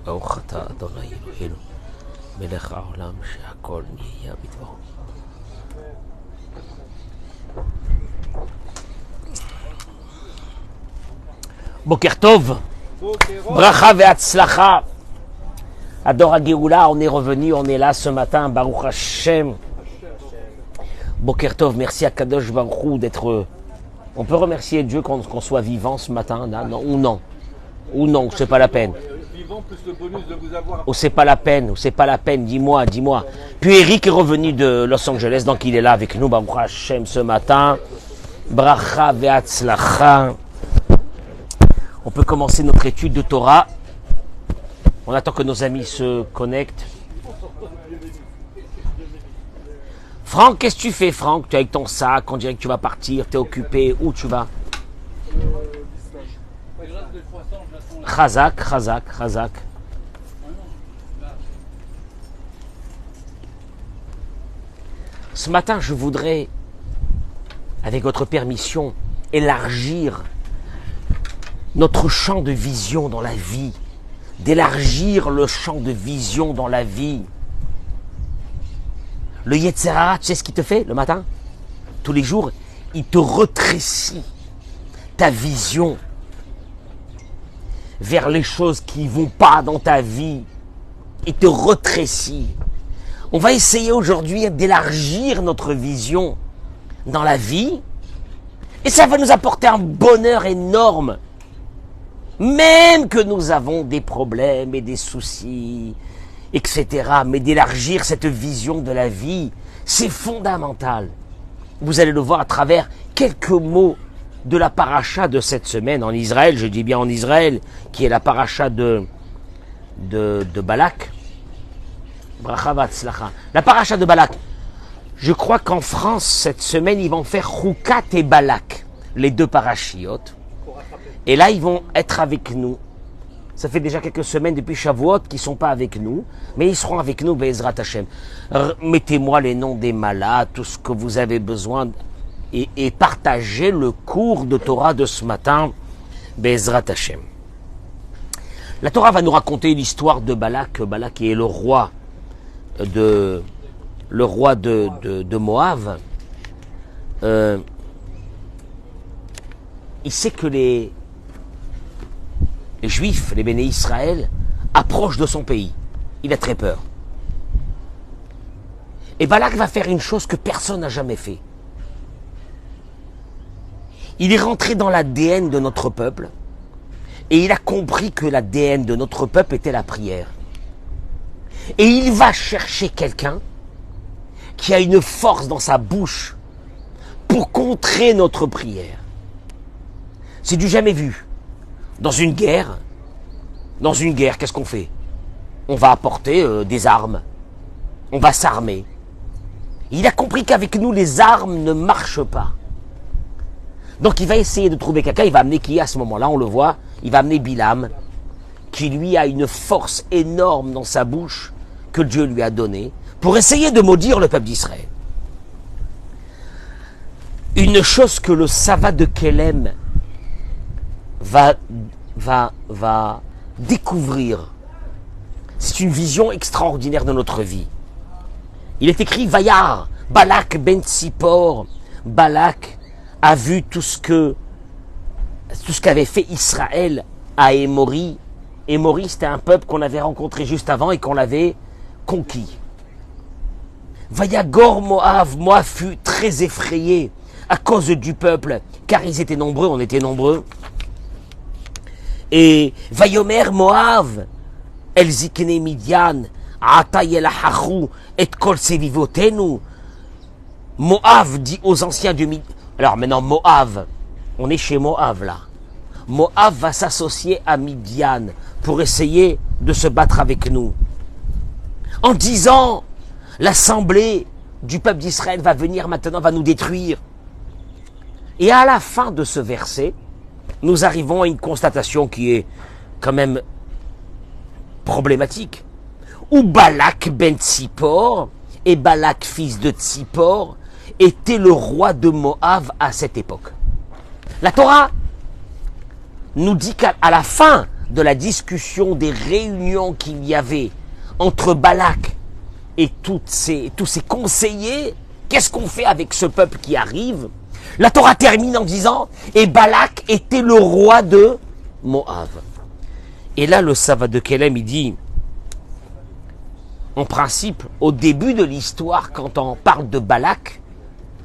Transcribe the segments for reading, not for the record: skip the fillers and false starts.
ברוך אתה אדוני אלוהינו מלך העולם שהכל נהיה בדברו. בוקר טוב, bracha ve'atzlacha. Adore Géoula, on est revenu, on est là ce matin, Baruch Hashem. Boker Tov, merci à Kadosh Baruch Hu d'être... On peut remercier Dieu qu'on soit vivant ce matin, là, non, ou non? Ou non, c'est pas la peine. Vivant plus le bonus de vous avoir... Ou c'est pas la peine, dis-moi. Puis Eric est revenu de Los Angeles, donc il est là avec nous, Baruch Hashem, ce matin. Bracha ve'atzlacha. On peut commencer notre étude de Torah. On attend que nos amis se connectent. Franck, qu'est-ce que tu fais, Franck? Tu es avec ton sac, on dirait que tu vas partir, tu es occupé. Où tu vas? Chazak. Ce matin, je voudrais, avec votre permission, élargir notre champ de vision dans la vie, d'élargir le champ de vision dans la vie. Le Yetzer Hara, tu sais ce qu'il te fait le matin? Tous les jours, il te retrécit ta vision vers les choses qui ne vont pas dans ta vie. Il te retrécit. On va essayer aujourd'hui d'élargir notre vision dans la vie et ça va nous apporter un bonheur énorme. Même que nous avons des problèmes et des soucis, etc. Mais d'élargir cette vision de la vie, c'est fondamental. Vous allez le voir à travers quelques mots de la paracha de cette semaine en Israël. Je dis bien en Israël, qui est la paracha de Balak. Bracha v'atzlacha. La paracha de Balak. Je crois qu'en France, cette semaine, ils vont faire Choukat et Balak, les deux parachiotes. Et là, ils vont être avec nous. Ça fait déjà quelques semaines depuis Shavuot qu'ils ne sont pas avec nous, mais ils seront avec nous, Be'ezrat Hashem. Mettez-moi les noms des malades, tout ce que vous avez besoin, et partagez le cours de Torah de ce matin, Be'ezrat Hashem. La Torah va nous raconter l'histoire de Balak. Balak qui est le roi de Moab. Il sait que les Juifs, les Béné Israël, approchent de son pays. Il a très peur. Et Balak va faire une chose que personne n'a jamais fait. Il est rentré dans l'ADN de notre peuple et il a compris que l'ADN de notre peuple était la prière. Et il va chercher quelqu'un qui a une force dans sa bouche pour contrer notre prière. C'est du jamais vu. Dans une guerre, qu'est-ce qu'on fait? On va apporter des armes. On va s'armer. Il a compris qu'avec nous, les armes ne marchent pas. Donc il va essayer de trouver quelqu'un. Il va amener qui à ce moment-là? On le voit. Il va amener Bilam, qui lui a une force énorme dans sa bouche que Dieu lui a donnée pour essayer de maudire le peuple d'Israël. Une chose que le Sava de Kélem va découvrir. C'est une vision extraordinaire de notre vie. Il est écrit Vayar, Balak ben Tzipor. Balak a vu tout ce qu'avait fait Israël à Émori. Émori, c'était un peuple qu'on avait rencontré juste avant et qu'on l'avait conquis. Vayagor Moab, Moab fut très effrayé à cause du peuple, car ils étaient nombreux, on était nombreux. Et Vayomer Moab, El Zikne Midian, Atayel Hachou, et Kol Sevivotenu. Moab dit aux anciens du Midian. Alors maintenant, Moab, on est chez Moab là. Moab va s'associer à Midian pour essayer de se battre avec nous. En disant, l'assemblée du peuple d'Israël va venir maintenant, va nous détruire. Et à la fin de ce verset, nous arrivons à une constatation qui est quand même problématique. où Balak ben Tsippor, et Balak fils de Tsippor, était le roi de Moab à cette époque. La Torah nous dit qu'à la fin de la discussion, des réunions qu'il y avait entre Balak et tous ses conseillers, qu'est-ce qu'on fait avec ce peuple qui arrive? La Torah termine en disant « Et Balak était le roi de Moab ». Et là, le Sava de Kelem, il dit, en principe, au début de l'histoire, quand on parle de Balak,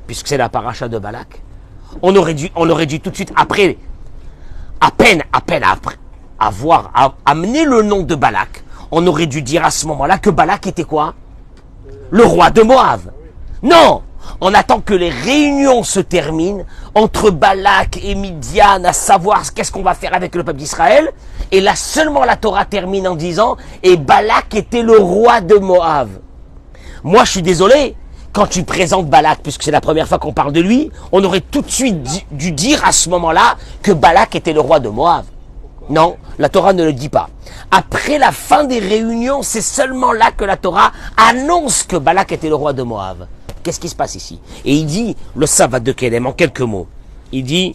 puisque c'est la paracha de Balak, on aurait dû tout de suite, après, à peine après avoir amené le nom de Balak, on aurait dû dire à ce moment-là que Balak était quoi? Le roi de Moab. Non! On attend que les réunions se terminent entre Balak et Midian, à savoir qu'est-ce qu'on va faire avec le peuple d'Israël. Et là seulement la Torah termine en disant « Et Balak était le roi de Moab ». Moi je suis désolé, quand tu présentes Balak, puisque c'est la première fois qu'on parle de lui, on aurait tout de suite dû dire à ce moment-là que Balak était le roi de Moab. Non, la Torah ne le dit pas. Après la fin des réunions, c'est seulement là que la Torah annonce que Balak était le roi de Moab. Qu'est-ce qui se passe ici? Et il dit, le Sava de Kelem, en quelques mots, il dit,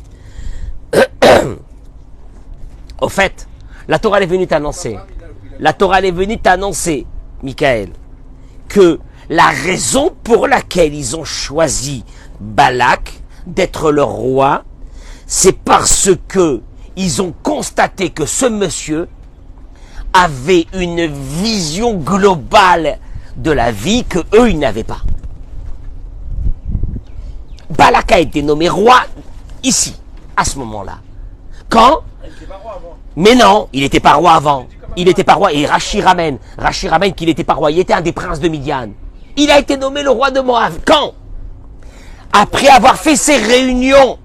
au fait, la Torah est venue t'annoncer, Michael, que la raison pour laquelle ils ont choisi Balak d'être leur roi, c'est parce que ils ont constaté que ce monsieur avait une vision globale de la vie que eux ils n'avaient pas. Balak a été nommé roi ici, à ce moment-là. Quand? Mais non, il n'était pas roi avant. Il n'était pas roi. Et Rashi ramène qu'il n'était pas roi. Il était un des princes de Midian. Il a été nommé le roi de Moab. Quand? Après avoir fait ces réunions.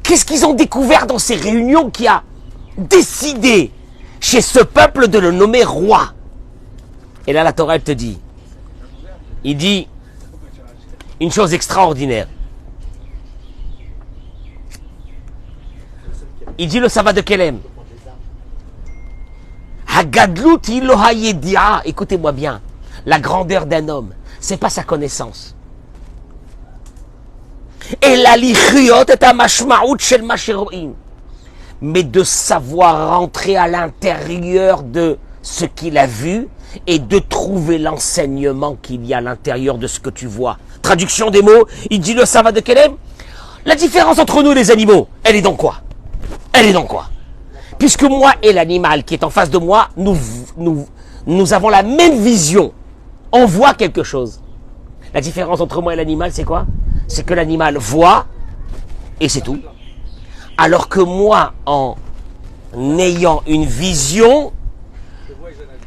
Qu'est-ce qu'ils ont découvert dans ces réunions qui a décidé chez ce peuple de le nommer roi? Et là, la Torah, elle te dit. Il dit une chose extraordinaire. Il dit le Sava de Kelem. Hagadlut iloha yedia. Écoutez-moi bien. La grandeur d'un homme, c'est pas sa connaissance. Et la lichriot est un mashmaout shel masheroim. Mais de savoir rentrer à l'intérieur de ce qu'il a vu et de trouver l'enseignement qu'il y a à l'intérieur de ce que tu vois. Traduction des mots, il dit le Sava de Kelem. La différence entre nous et les animaux, elle est dans quoi? Elle est dans quoi? Puisque moi et l'animal qui est en face de moi, nous avons la même vision. On voit quelque chose. La différence entre moi et l'animal, c'est quoi? C'est que l'animal voit et c'est tout. Alors que moi, en ayant une vision,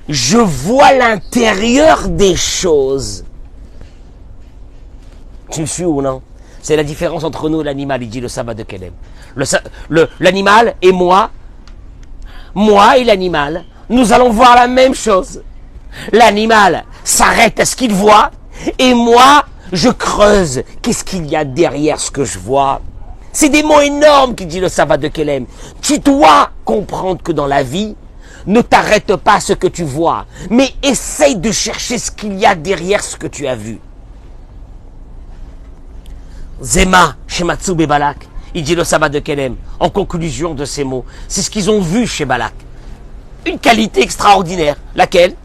je vois l'intérieur des choses. Tu me suis ou non? C'est la différence entre nous et l'animal, il dit le Sava de Kelem. L'animal et moi et l'animal, nous allons voir la même chose. L'animal s'arrête à ce qu'il voit, et moi, je creuse. Qu'est-ce qu'il y a derrière ce que je vois? C'est des mots énormes qu'il dit le Sava de Kelem. Tu dois comprendre que dans la vie, ne t'arrête pas à ce que tu vois, mais essaye de chercher ce qu'il y a derrière ce que tu as vu. Zema, Shematsu be Balak, il dit le Sava de Kelem, en conclusion de ces mots. C'est ce qu'ils ont vu chez Balak. Une qualité extraordinaire. Laquelle?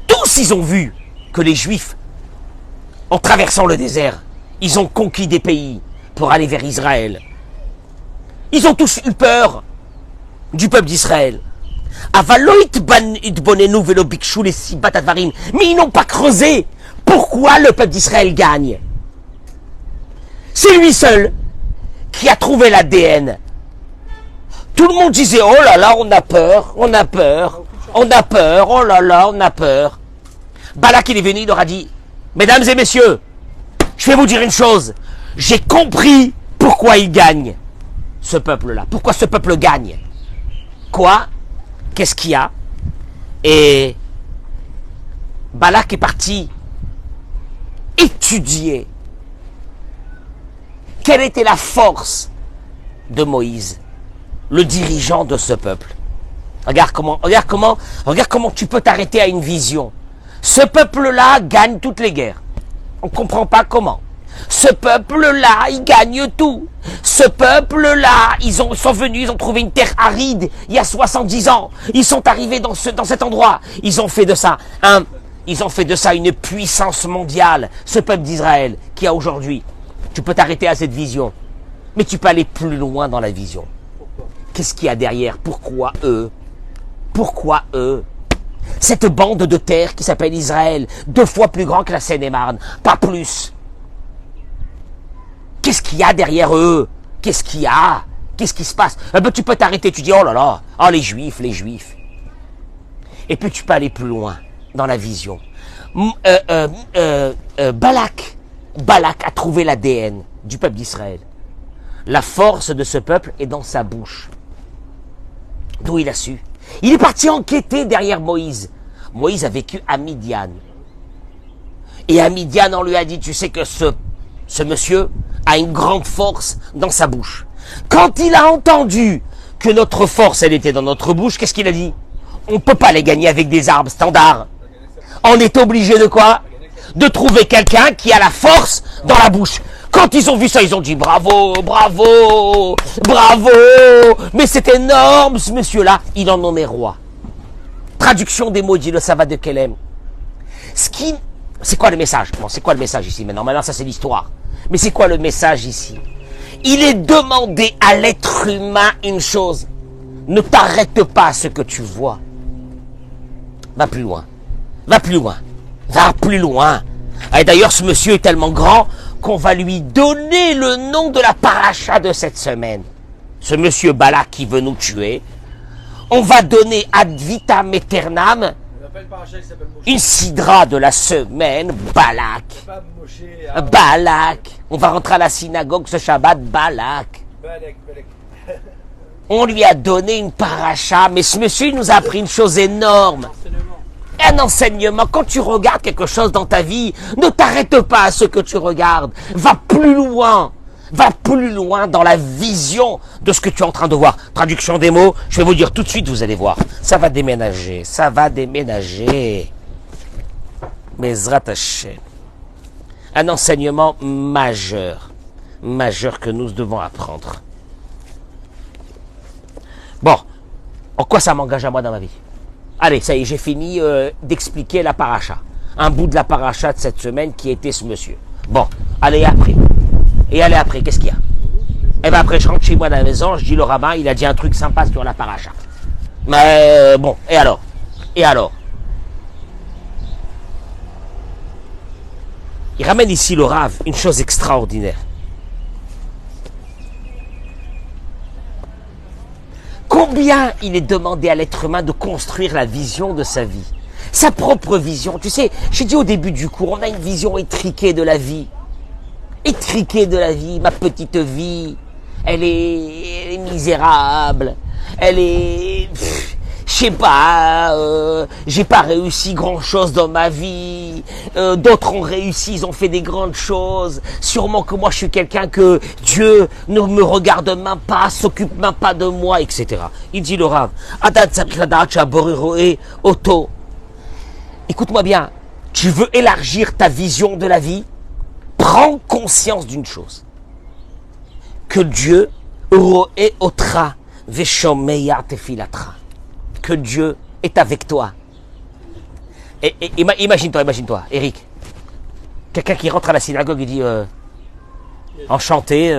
Tous ils ont vu que les Juifs, en traversant le désert, ils ont conquis des pays pour aller vers Israël. Ils ont tous eu peur du peuple d'Israël. Mais ils n'ont pas creusé pourquoi le peuple d'Israël gagne. C'est lui seul qui a trouvé l'ADN. Tout le monde disait, oh là là, on a peur, oh là là, on a peur. Balak, il est venu, il leur a dit, mesdames et messieurs, je vais vous dire une chose, j'ai compris pourquoi il gagne, ce peuple-là, pourquoi ce peuple gagne. Quoi? Qu'est-ce qu'il y a? Et Balak est parti étudier quelle était la force de Moïse, le dirigeant de ce peuple. Regarde comment tu peux t'arrêter à une vision. Ce peuple-là gagne toutes les guerres. On ne comprend pas comment. Ce peuple-là, il gagne tout. Ce peuple-là, ils sont venus, ils ont trouvé une terre aride il y a 70 ans. Ils sont arrivés dans cet endroit. Ils ont fait de ça une puissance mondiale. Ce peuple d'Israël qui a aujourd'hui. Tu peux t'arrêter à cette vision. Mais tu peux aller plus loin dans la vision. Qu'est-ce qu'il y a derrière? Pourquoi eux? Pourquoi eux? Cette bande de terre qui s'appelle Israël, 2 fois plus grand que la Seine-et-Marne, pas plus. Qu'est-ce qu'il y a derrière eux? Qu'est-ce qu'il y a? Qu'est-ce qui se passe? Tu peux t'arrêter, tu dis, oh là là, oh les Juifs. Et puis tu peux aller plus loin dans la vision. Balak a trouvé l'ADN du peuple d'Israël. La force de ce peuple est dans sa bouche. D'où il a su? Il est parti enquêter derrière Moïse. Moïse a vécu à Midian. Et à Midian, on lui a dit, tu sais que ce monsieur a une grande force dans sa bouche. Quand il a entendu que notre force, elle était dans notre bouche, qu'est-ce qu'il a dit? On ne peut pas les gagner avec des armes standards. On est obligé de quoi? De trouver quelqu'un qui a la force dans la bouche. Quand ils ont vu ça, ils ont dit bravo, bravo, bravo. Mais c'est énorme ce monsieur-là. Il en nommé roi. Traduction des mots, dit le Sava de Kelem. C'est quoi le message? Bon, c'est quoi le message ici maintenant? Maintenant, ça c'est l'histoire. Mais c'est quoi le message ici? Il est demandé à l'être humain une chose. Ne t'arrête pas à ce que tu vois. Va plus loin. Va plus loin. Va plus loin. Et d'ailleurs, ce monsieur est tellement grand qu'on va lui donner le nom de la paracha de cette semaine. Ce monsieur Balak qui veut nous tuer. On va donner ad vitam aeternam une sidra de la semaine, Balak. Balak. On va rentrer à la synagogue ce Shabbat, Balak. On lui a donné une paracha, mais ce monsieur il nous a appris une chose énorme. Un enseignement. Quand tu regardes quelque chose dans ta vie, ne t'arrête pas à ce que tu regardes. Va plus loin. Va plus loin dans la vision de ce que tu es en train de voir. Traduction des mots, je vais vous dire tout de suite, vous allez voir. Ça va déménager. Ça va déménager. Bezrat Hashem. Un enseignement majeur. Majeur que nous devons apprendre. Bon. En quoi ça m'engage à moi dans ma vie? Allez, ça y est, j'ai fini d'expliquer la paracha. Un bout de la paracha de cette semaine qui était ce monsieur. Bon, allez après. Et allez après, qu'est-ce qu'il y a? Et bien après, je rentre chez moi dans la maison, je dis le rabbin, il a dit un truc sympa sur la paracha. Mais bon, et alors? Et alors? Il ramène ici le Rav, une chose extraordinaire. Combien il est demandé à l'être humain de construire la vision de sa vie, sa propre vision. Tu sais, j'ai dit au début du cours, on a une vision étriquée de la vie. Étriquée de la vie, ma petite vie, elle est misérable, elle est... je sais pas, j'ai pas réussi grand chose dans ma vie, d'autres ont réussi, ils ont fait des grandes choses, sûrement que moi je suis quelqu'un que Dieu ne me regarde même pas, s'occupe même pas de moi, etc. Il dit le Rav, écoute-moi bien, tu veux élargir ta vision de la vie, prends conscience d'une chose, que Dieu que Dieu est avec toi. Et imagine-toi, Eric. Quelqu'un qui rentre à la synagogue et dit enchanté,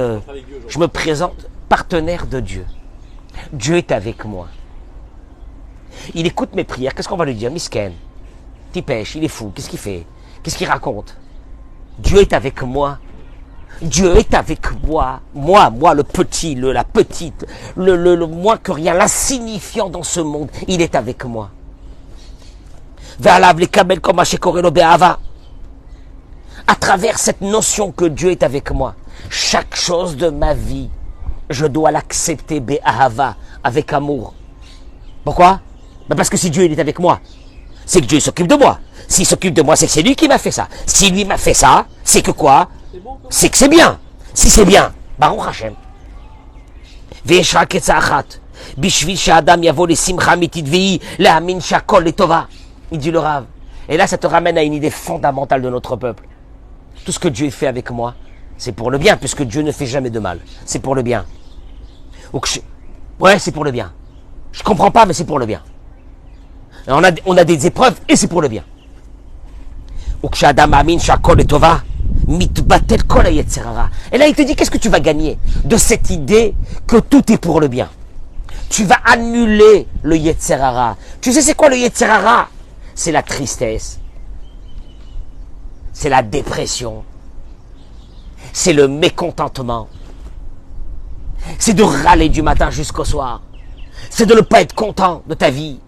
je me présente partenaire de Dieu. Dieu est avec moi. Il écoute mes prières. Qu'est-ce qu'on va lui dire? Misken, t'y pêches, il est fou. Qu'est-ce qu'il fait? Qu'est-ce qu'il raconte? Dieu est avec moi. Dieu est avec moi. Moi, le petit, la petite, le moins que rien, l'insignifiant dans ce monde, il est avec moi. À travers cette notion que Dieu est avec moi, chaque chose de ma vie, je dois l'accepter be'ahava, avec amour. Pourquoi? Parce que si Dieu il est avec moi, c'est que Dieu s'occupe de moi. S'il s'occupe de moi, c'est que c'est lui qui m'a fait ça. Si lui m'a fait ça, c'est que quoi? C'est que c'est bien. Si c'est bien, Baruch Hashem. Il dit le Rav. Et là, ça te ramène à une idée fondamentale de notre peuple. Tout ce que Dieu fait avec moi, c'est pour le bien, puisque Dieu ne fait jamais de mal. C'est pour le bien. Ouais, c'est pour le bien. Je comprends pas, mais c'est pour le bien. Et on a des épreuves, et c'est pour le bien. Et là, il te dit, qu'est-ce que tu vas gagner de cette idée que tout est pour le bien? Tu vas annuler le Yetzer Hara. Tu sais c'est quoi le Yetzer Hara? C'est la tristesse. C'est la dépression. C'est le mécontentement. C'est de râler du matin jusqu'au soir. C'est de ne pas être content de ta vie.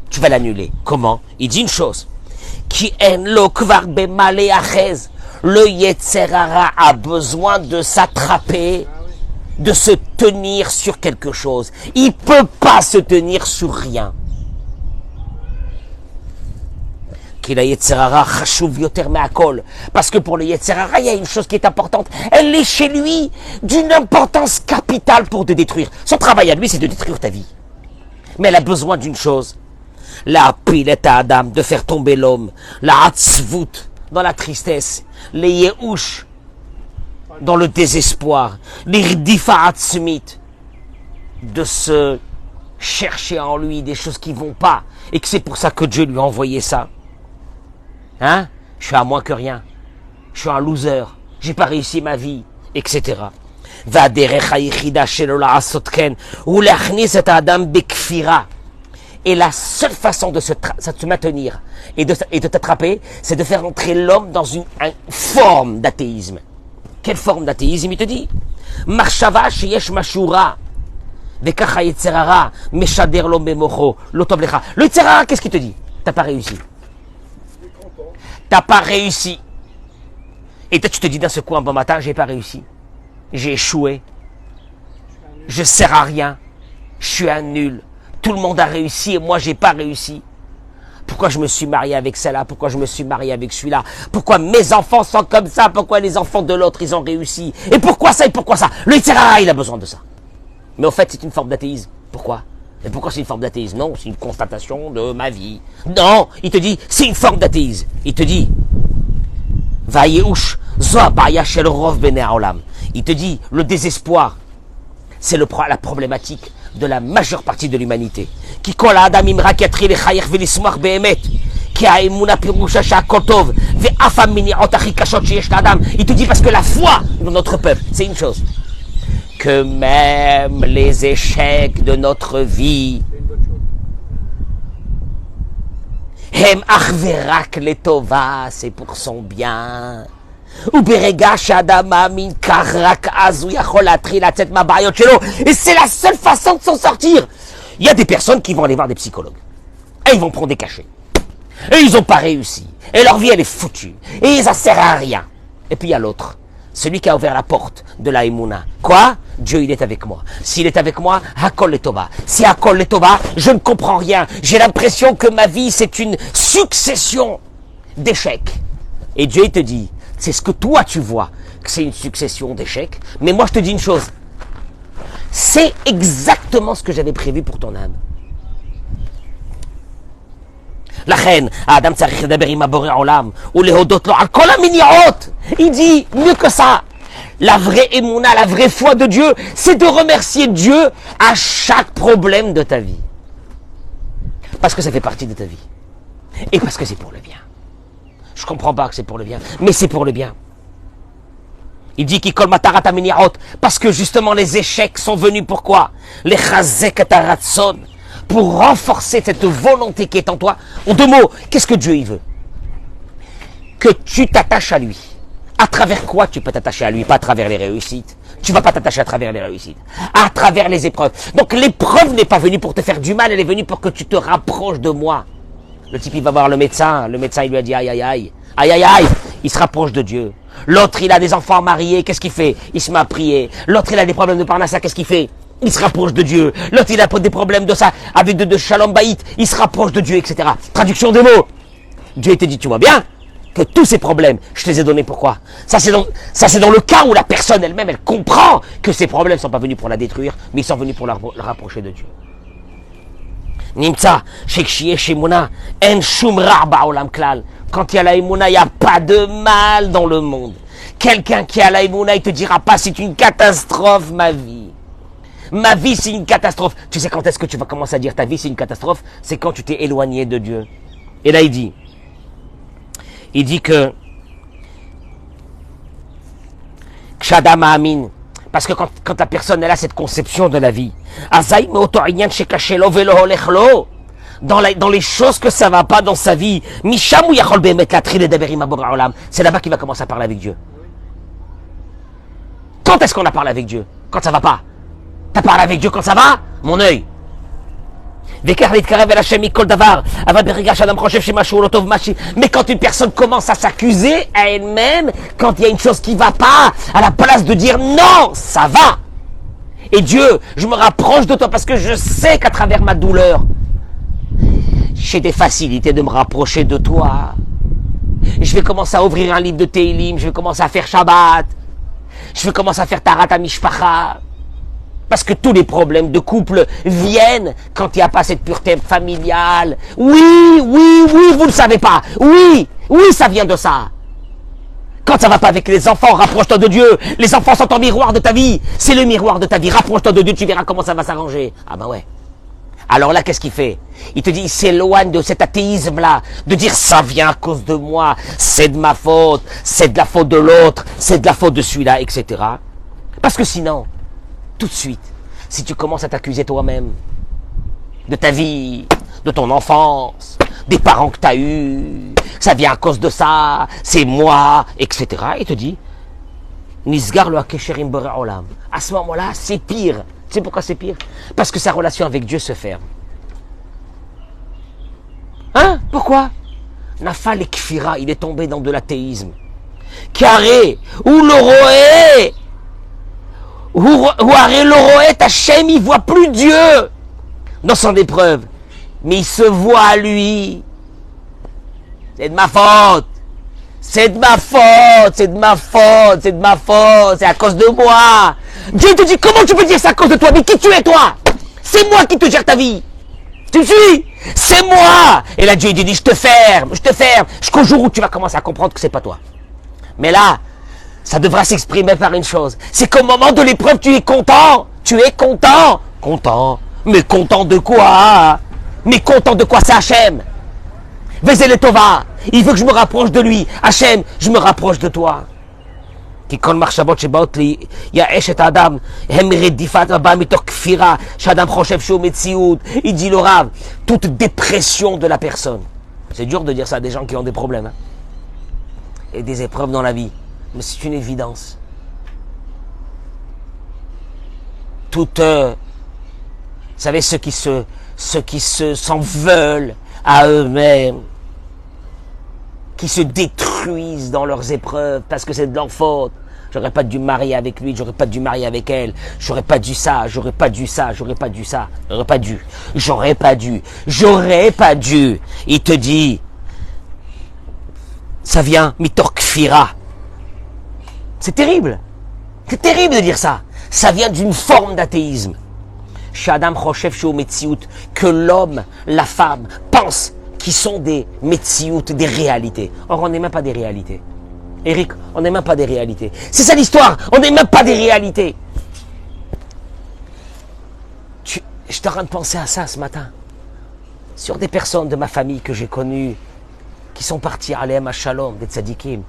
Tu vas l'annuler. Comment? Il dit une chose. Ki en lo kvar bemale achez. Le Yetzer Hara a besoin de s'attraper, de se tenir sur quelque chose. Il ne peut pas se tenir sur rien. Parce que pour le Yetzer Hara, il y a une chose qui est importante. Elle est chez lui d'une importance capitale pour te détruire. Son travail à lui, c'est de détruire ta vie. Mais elle a besoin d'une chose. La pilet à Adam, de faire tomber l'homme. La hatzvut, dans la tristesse. Les yehush, dans le désespoir. Les rdifa atzmit, de se chercher en lui des choses qui vont pas. Et que c'est pour ça que Dieu lui a envoyé ça. Hein? Je suis à moins que rien. Je suis un loser. J'ai pas réussi ma vie, etc. Et la seule façon de se maintenir et de t'attraper, c'est de faire entrer l'homme dans une forme d'athéisme. Quelle forme d'athéisme? Il te dit Marshava sheyesh mashura vekacha Yetzer Hara meshader lo memocho lo tov lecha. Le Yetzer Hara, qu'est-ce qu'il te dit? T'as pas réussi. T'as pas réussi. Et toi, tu te dis d'un seul coup un bon matin, j'ai pas réussi. J'ai échoué. Je sers à rien. Je suis un nul. Tout le monde a réussi et moi, j'ai pas réussi. Pourquoi je me suis marié avec celle-là? Pourquoi je me suis marié avec celui-là? Pourquoi mes enfants sont comme ça? Pourquoi les enfants de l'autre, ils ont réussi? Et pourquoi ça? Et pourquoi ça? Le Yetzer Hara, il a besoin de ça. Mais au fait, c'est une forme d'athéisme. Pourquoi? Et pourquoi c'est une forme d'athéisme? Non, c'est une constatation de ma vie. Non, il te dit, c'est une forme d'athéisme. Il te dit, Vayeush, Zoa Baya Shel Rov Bnei Haolam. Il te dit, le désespoir, c'est la problématique de la majeure partie de l'humanité. Ki kol ha'adam imra yatchil lechayesh velismach be'emet. Ki ha'emuna pirusha she'akol tov ve'af ha'mini'ot hachi kashot sheyesh la'adam. Il te dit parce que la foi dans notre peuple, c'est une chose. Que même les échecs de notre vie, Hem achverak letova, c'est pour son bien. Et c'est la seule façon de s'en sortir. Il y a des personnes qui vont aller voir des psychologues. Et ils vont prendre des cachets. Et ils n'ont pas réussi. Et leur vie, elle est foutue. Et ça sert à rien. Et puis il y a l'autre. Celui qui a ouvert la porte de la Emouna. Quoi? Dieu, il est avec moi. S'il est avec moi, Hakol Letova. Si Hakol Letova, je ne comprends rien. J'ai l'impression que ma vie, c'est une succession d'échecs. Et Dieu, il te dit, c'est ce que toi tu vois, que c'est une succession d'échecs. Mais moi, je te dis une chose. C'est exactement ce que j'avais prévu pour ton âme. La reine, Adam tzarich ledaber im boré olam, ou lehodot lo al kol haminiot. Il dit mieux que ça. La vraie émouna, la vraie foi de Dieu, c'est de remercier Dieu à chaque problème de ta vie. Parce que ça fait partie de ta vie. Et parce que c'est pour le bien. Je comprends pas que c'est pour le bien, mais c'est pour le bien. Il dit qu'il kol matarat haminiot, parce que justement les échecs sont venus pourquoi? Les chazek et taratson. Pour renforcer cette volonté qui est en toi. En deux mots, qu'est-ce que Dieu il veut? Que tu t'attaches à lui. À travers quoi tu peux t'attacher à lui? Pas à travers les réussites. Tu vas pas t'attacher à travers les réussites. À travers les épreuves. Donc l'épreuve n'est pas venue pour te faire du mal, elle est venue pour que tu te rapproches de moi. Le type il va voir le médecin il lui a dit aïe aïe aïe. Aïe aïe aïe. Il se rapproche de Dieu. L'autre il a des enfants mariés, qu'est-ce qu'il fait? Il se met à prier. L'autre il a des problèmes de parnassa, qu'est-ce qu'il fait? Il se rapproche de Dieu. L'autre, il a des problèmes de ça, avec de shalom baït. Il se rapproche de Dieu, etc. Traduction des mots. Dieu te dit, tu vois bien, que tous ces problèmes, je te les ai donnés pourquoi? Ça, c'est dans le cas où la personne elle-même, elle comprend que ces problèmes ne sont pas venus pour la détruire, mais ils sont venus pour la rapprocher de Dieu. Nimtsa, Shekshiye Shemuna, En Shum Ra Ba'olam Klal. Quand il y a la Emouna, il n'y a pas de mal dans le monde. Quelqu'un qui a la Emouna, il te dira pas, c'est une catastrophe, ma vie. Ma vie, c'est une catastrophe. Tu sais quand est-ce que tu vas commencer à dire ta vie, c'est une catastrophe? C'est quand tu t'es éloigné de Dieu. Et là, il dit que Kshadam Amin, parce que quand la personne elle a cette conception de la vie, dans les choses que ça va pas dans sa vie, c'est là-bas qu'il va commencer à parler avec Dieu. Quand est-ce qu'on a parlé avec Dieu? Quand ça va pas. T'as parlé avec Dieu quand ça va? Mon œil. Mais quand une personne commence à s'accuser à elle-même, quand il y a une chose qui va pas, à la place de dire non, ça va. Et Dieu, je me rapproche de toi parce que je sais qu'à travers ma douleur, j'ai des facilités de me rapprocher de toi. Je vais commencer à ouvrir un livre de Teilim, je vais commencer à faire Shabbat, je vais commencer à faire Tarat HaMishpacha. Parce que tous les problèmes de couple viennent quand il n'y a pas cette pureté familiale. Oui, vous ne savez pas. Oui, ça vient de ça. Quand ça va pas avec les enfants, rapproche-toi de Dieu. Les enfants sont ton miroir de ta vie. C'est le miroir de ta vie. Rapproche-toi de Dieu, tu verras comment ça va s'arranger. Ah ben ouais. Alors là, qu'est-ce qu'il fait? Il te dit, il s'éloigne de cet athéisme-là, de dire ça vient à cause de moi, c'est de ma faute, c'est de la faute de l'autre, c'est de la faute de celui-là, etc. Parce que sinon, tout de suite, si tu commences à t'accuser toi-même de ta vie, de ton enfance, des parents que tu as eus, ça vient à cause de ça, c'est moi, etc. Il te dit, Nisgar lo hakesherim borei olam. À ce moment-là, c'est pire. Tu sais pourquoi c'est pire? Parce que sa relation avec Dieu se ferme. Hein? Pourquoi? Nafal et Kfira, il est tombé dans de l'athéisme. Carré, ou l'oroé, ou arrêt l'oroé, Hachem, il voit plus Dieu dans son épreuve, mais il se voit à lui. C'est de ma faute. C'est de ma faute, c'est de ma faute, c'est de ma faute, c'est à cause de moi. Dieu te dit, comment tu peux dire c'est à cause de toi? Mais qui tu es toi? C'est moi qui te gère ta vie. Tu me suis? C'est moi. Et là Dieu dit, je te ferme, jusqu'au jour où tu vas commencer à comprendre que c'est pas toi. Mais là, ça devra s'exprimer par une chose. C'est qu'au moment de l'épreuve, tu es content. Tu es content. Content. Mais content de quoi? Mais content de quoi? C'est Hachem. Vezele Tova, il veut que je me rapproche de lui. Hachem, je me rapproche de toi. Il dit le Rav, toute dépression de la personne. C'est dur de dire ça à des gens qui ont des problèmes. Hein, et des épreuves dans la vie. Mais c'est une évidence. Toute, vous savez, ceux qui s'en veulent à eux-mêmes, qui se détruisent dans leurs épreuves parce que c'est de leur faute. J'aurais pas dû me marier avec lui, j'aurais pas dû marier avec elle, j'aurais pas dû ça, j'aurais pas dû ça, j'aurais pas dû ça, j'aurais pas dû. Il te dit, ça vient mitor kfira. C'est terrible de dire ça. Ça vient d'une forme d'athéisme. Que l'homme, la femme, pense qu'ils sont des metsiout, des réalités. Or, on n'est même pas des réalités. Eric, on n'est même pas des réalités. C'est ça l'histoire, on n'est même pas des réalités. Je suis en train de penser à ça ce matin. Sur des personnes de ma famille que j'ai connues, qui sont parties à Alem, à Shalom, des tzadikim.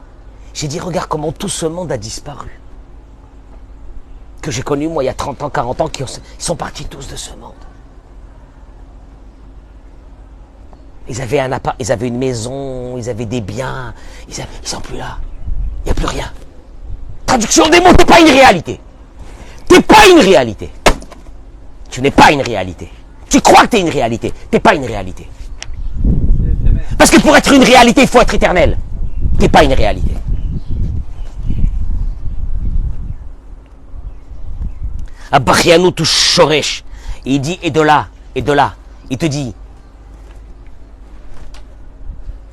J'ai dit, regarde comment tout ce monde a disparu. Que j'ai connu, moi, il y a 30 ans, 40 ans, ils sont partis tous de ce monde. Ils avaient un appart, ils avaient une maison, ils avaient des biens, ils sont plus là. Il n'y a plus rien. Traduction des mots, t'es pas une réalité. T'es pas une réalité. Tu n'es pas une réalité. Tu crois que t'es une réalité. T'es pas une réalité. Parce que pour être une réalité, il faut être éternel. T'es pas une réalité. Abachianou tu shoresh. Il dit, et de là, il te dit,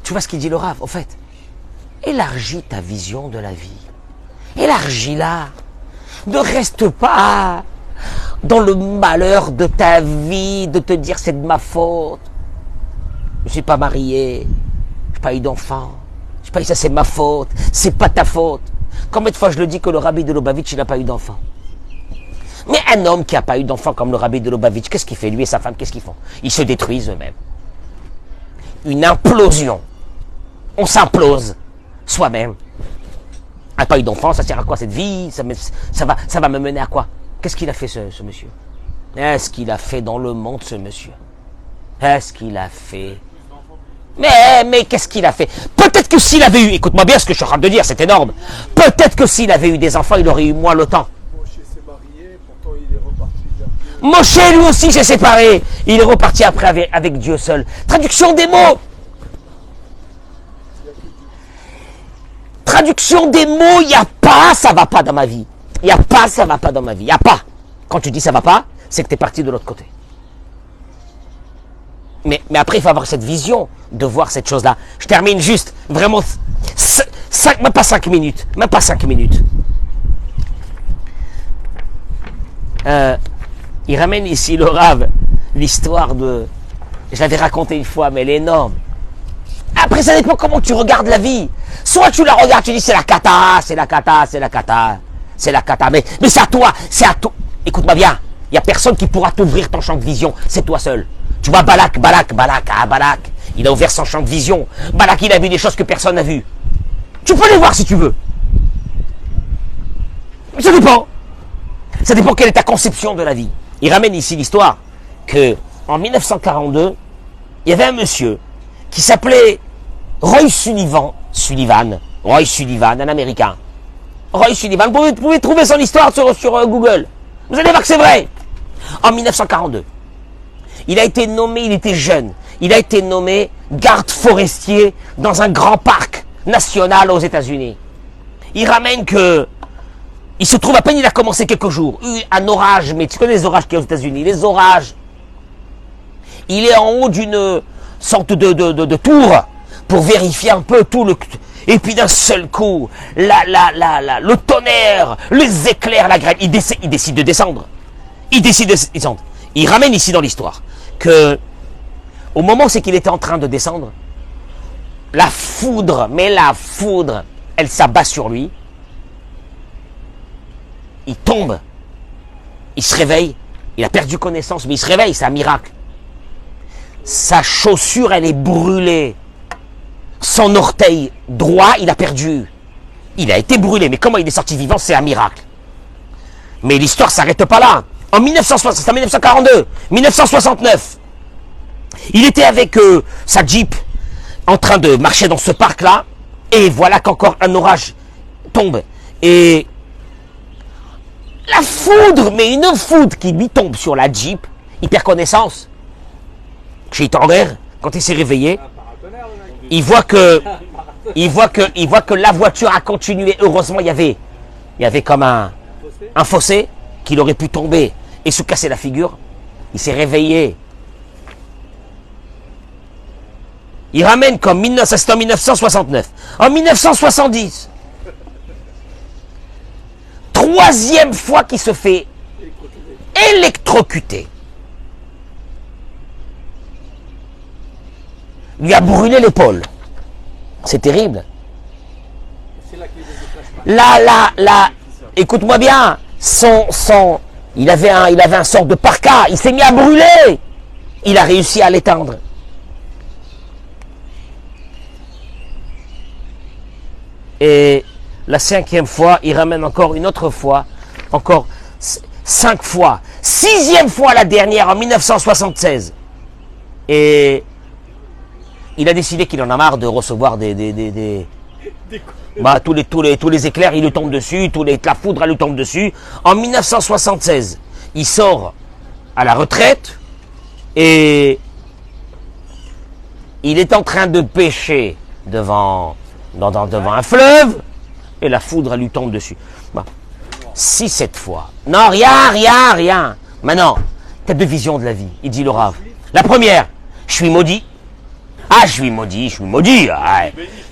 tu vois ce qu'il dit le Rav, au fait, élargis ta vision de la vie. Élargis-la. Ne reste pas dans le malheur de ta vie, de te dire c'est de ma faute. Je ne suis pas marié, je n'ai pas eu d'enfant, je n'ai pas eu ça, c'est ma faute, c'est pas ta faute. Combien de fois je le dis que le rabbi de Lubavitch, il n'a pas eu d'enfant? Mais un homme qui n'a pas eu d'enfant comme le rabbi de Lubavitch, qu'est-ce qu'il fait? Lui et sa femme, qu'est-ce qu'ils font? Ils se détruisent eux-mêmes. Une implosion. On s'implose soi-même. n'a pas eu d'enfant, ça sert à quoi cette vie? Ça va me mener à quoi? Qu'est-ce qu'il a fait ce monsieur? Qu'est-ce qu'il a fait dans le monde ce monsieur? Qu'est-ce qu'il a fait? Mais qu'est-ce qu'il a fait? Peut-être que s'il avait eu, écoute-moi bien ce que je suis en train de dire, c'est énorme. Peut-être que s'il avait eu des enfants, il aurait eu moins le temps. Moshe s'est marié, pourtant il est reparti vers Dieu. Moshe lui aussi s'est séparé. Il est reparti après avec Dieu seul. Traduction des mots. Traduction des mots, il n'y a pas, ça va pas dans ma vie. Il n'y a pas, ça va pas dans ma vie. Il n'y a pas. Quand tu dis ça va pas, c'est que tu es parti de l'autre côté. Mais après, il faut avoir cette vision de voir cette chose-là. Je termine juste, vraiment, même pas 5 minutes. Même pas 5 minutes. Il ramène ici le Rav, l'histoire de... Je l'avais raconté une fois, mais elle est énorme. Après, ça dépend comment tu regardes la vie. Soit tu la regardes, tu dis c'est la cata, c'est la cata, c'est la cata, c'est la cata. Mais c'est à toi, c'est à toi. Écoute-moi bien, il n'y a personne qui pourra t'ouvrir ton champ de vision, c'est toi seul. Tu vois Balak, il a ouvert son champ de vision. Balak, il a vu des choses que personne n'a vues. Tu peux les voir si tu veux. Ça dépend. Ça dépend quelle est ta conception de la vie. Il ramène ici l'histoire que en 1942, il y avait un monsieur qui s'appelait Roy Sullivan, un Américain. Roy Sullivan, vous pouvez trouver son histoire sur Google. Vous allez voir que c'est vrai. En 1942, il a été nommé, il était jeune, il a été nommé garde forestier dans un grand parc national aux États-Unis. Il ramène que, il se trouve à peine, il a commencé quelques jours, eu un orage, mais tu connais les orages qu'il y a aux États-Unis, les orages. Il est en haut d'une sorte de tour pour vérifier un peu tout le... Et puis d'un seul coup, le tonnerre, les éclairs, la grêle, il décide de descendre. Il ramène ici dans l'histoire que au moment où c'est qu'il était en train de descendre, la foudre, elle s'abat sur lui. Il tombe, il se réveille, il a perdu connaissance, mais il se réveille, c'est un miracle. Sa chaussure, elle est brûlée. Son orteil droit, il a perdu. Il a été brûlé, mais comment il est sorti vivant, c'est un miracle. Mais l'histoire ne s'arrête pas là. En 1942, 1969, il était avec sa Jeep en train de marcher dans ce parc-là, et voilà qu'encore un orage tombe. Et la foudre, mais une foudre qui lui tombe sur la Jeep, il perd connaissance. Chez Tanger, quand il s'est réveillé, il voit que la voiture a continué. Heureusement, il y avait comme un fossé qu'il aurait pu tomber et se casser la figure. Il s'est réveillé. Il ramène comme ça c'était en 1969. En 1970, troisième fois qu'il se fait électrocuter. Lui a brûlé l'épaule. C'est terrible. Là, écoute-moi bien, il avait un sort de parka, il s'est mis à brûler. Il a réussi à l'éteindre. Et la 5e fois, il ramène encore une autre fois, encore 5 fois. 6e fois la dernière en 1976. Et il a décidé qu'il en a marre de recevoir tous les éclairs, il lui tombe dessus, la foudre, elle lui tombe dessus. En 1976, il sort à la retraite et il est en train de pêcher devant un fleuve et la foudre, elle lui tombe dessus. 6-7 fois. Non, rien. Maintenant, t'as 2 visions de la vie, il dit le Rav. La première, je suis maudit. Ah, je suis maudit. Je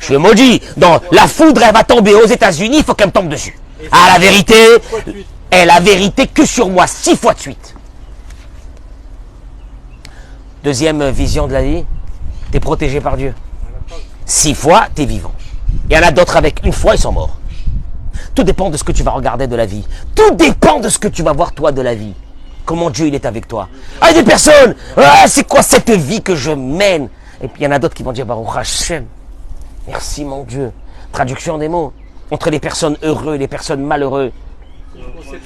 suis maudit. Donc, la foudre, elle va tomber aux États-Unis, il faut qu'elle me tombe dessus. Ah, la vérité. est la vérité que sur moi, 6 fois de suite. Deuxième vision de la vie, tu es protégé par Dieu. 6 fois, tu es vivant. Il y en a d'autres avec une fois, ils sont morts. Tout dépend de ce que tu vas regarder de la vie. Tout dépend de ce que tu vas voir toi de la vie. Comment Dieu il est avec toi. Ah, il y a des personnes, ah, c'est quoi cette vie que je mène? Et puis il y en a d'autres qui vont dire, Baruch Hashem, merci mon Dieu. Traduction des mots. Entre les personnes heureuses et les personnes malheureuses,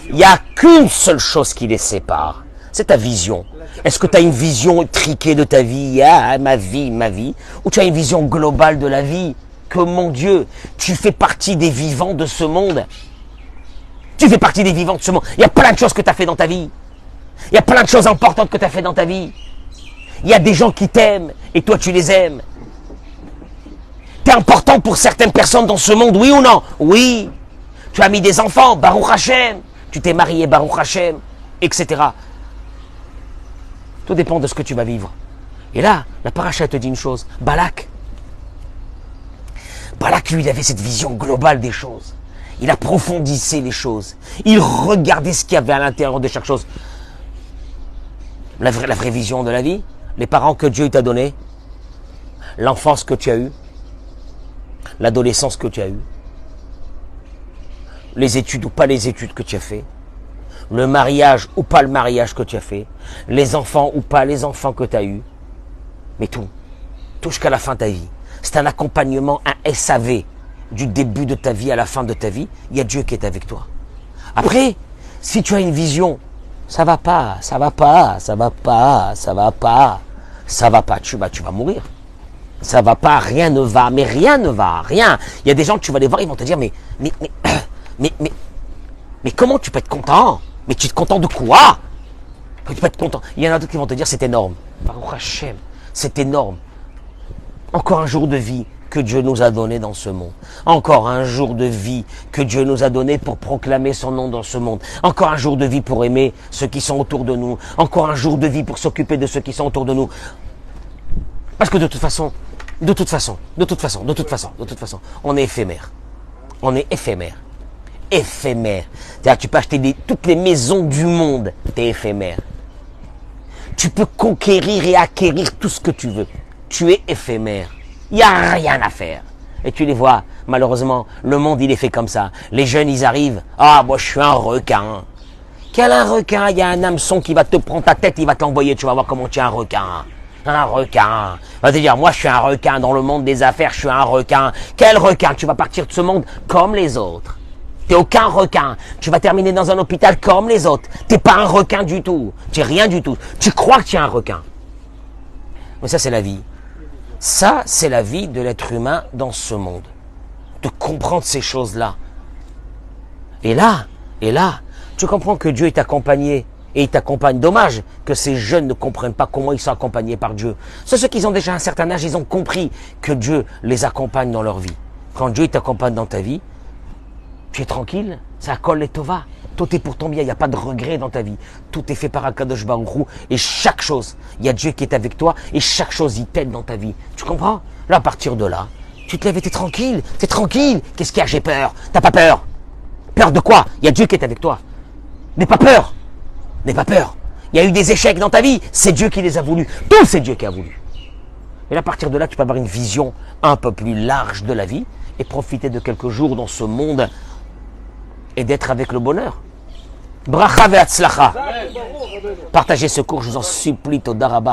il n'y a qu'une seule chose qui les sépare. C'est ta vision. Est-ce que tu as une vision triquée de ta vie? Ah, ma vie. Ou tu as une vision globale de la vie? Que mon Dieu, tu fais partie des vivants de ce monde. Tu fais partie des vivants de ce monde. Il y a plein de choses que tu as fait dans ta vie. Il y a plein de choses importantes que tu as fait dans ta vie. Il y a des gens qui t'aiment et toi tu les aimes. Tu es important pour certaines personnes dans ce monde, oui ou non? Oui. Tu as mis des enfants, Baruch Hashem. Tu t'es marié, Baruch Hashem, etc. Tout dépend de ce que tu vas vivre. Et là, la paracha te dit une chose. Balak, lui, il avait cette vision globale des choses. Il approfondissait les choses. Il regardait ce qu'il y avait à l'intérieur de chaque chose. La vraie vision de la vie, les parents que Dieu t'a donnés, l'enfance que tu as eue, l'adolescence que tu as eue, les études ou pas les études que tu as fait, le mariage ou pas le mariage que tu as fait, les enfants ou pas les enfants que tu as eus, mais tout jusqu'à la fin de ta vie. C'est un accompagnement, un SAV, du début de ta vie à la fin de ta vie. Il y a Dieu qui est avec toi. Après, si tu as une vision, ça va pas, tu vas mourir. Ça va pas, rien ne va, mais rien ne va, rien. Il y a des gens que tu vas les voir, ils vont te dire, mais comment tu peux être content? Mais tu es content de quoi? Tu peux être content. Il y en a d'autres qui vont te dire, c'est énorme. Baruch Hashem, c'est énorme. Encore un jour de vie que Dieu nous a donné dans ce monde. Encore un jour de vie que Dieu nous a donné pour proclamer son nom dans ce monde. Encore un jour de vie pour aimer ceux qui sont autour de nous. Encore un jour de vie pour s'occuper de ceux qui sont autour de nous. Parce que de toute façon, on est éphémère. On est éphémère. Éphémère. C'est-à-dire, tu peux acheter toutes les maisons du monde. T'es éphémère. Tu peux conquérir et acquérir tout ce que tu veux. Tu es éphémère. Il n'y a rien à faire. Et tu les vois, malheureusement, le monde, il est fait comme ça. Les jeunes, ils arrivent. Ah, moi, je suis un requin. Quel un requin? Il y a un hameçon qui va te prendre ta tête, il va te l'envoyer. Tu vas voir comment tu es un requin. Un requin. Va te dire, moi, je suis un requin dans le monde des affaires, je suis un requin. Quel requin? Tu vas partir de ce monde comme les autres. T'es aucun requin. Tu vas terminer dans un hôpital comme les autres. T'es pas un requin du tout. Tu es rien du tout. Tu crois que tu es un requin. Mais ça, c'est la vie. Ça, c'est la vie de l'être humain dans ce monde. De comprendre ces choses-là. Et là, tu comprends que Dieu est accompagné. Et il t'accompagne. Dommage que ces jeunes ne comprennent pas comment ils sont accompagnés par Dieu. Ceux qui ont déjà un certain âge, ils ont compris que Dieu les accompagne dans leur vie. Quand Dieu t'accompagne dans ta vie, tu es tranquille, ça colle les tova. Tout est pour ton bien, il n'y a pas de regret dans ta vie. Tout est fait par Akadosh Baruch Hu. Et chaque chose, il y a Dieu qui est avec toi. Et chaque chose, il t'aide dans ta vie. Tu comprends? Là, à partir de là, tu te lèves et t'es tranquille. T'es tranquille. Qu'est-ce qu'il y a? J'ai peur. T'as pas peur? Peur de quoi? Il y a Dieu qui est avec toi. N'aie pas peur. N'aie pas peur. Il y a eu des échecs dans ta vie. C'est Dieu qui les a voulus. Tout, c'est Dieu qui a voulu. Et là, à partir de là, tu peux avoir une vision un peu plus large de la vie et profiter de quelques jours dans ce monde et d'être avec le bonheur. Bracha ve'atzlacha. Partagez ce cours, je vous en supplie, Toda Rabba.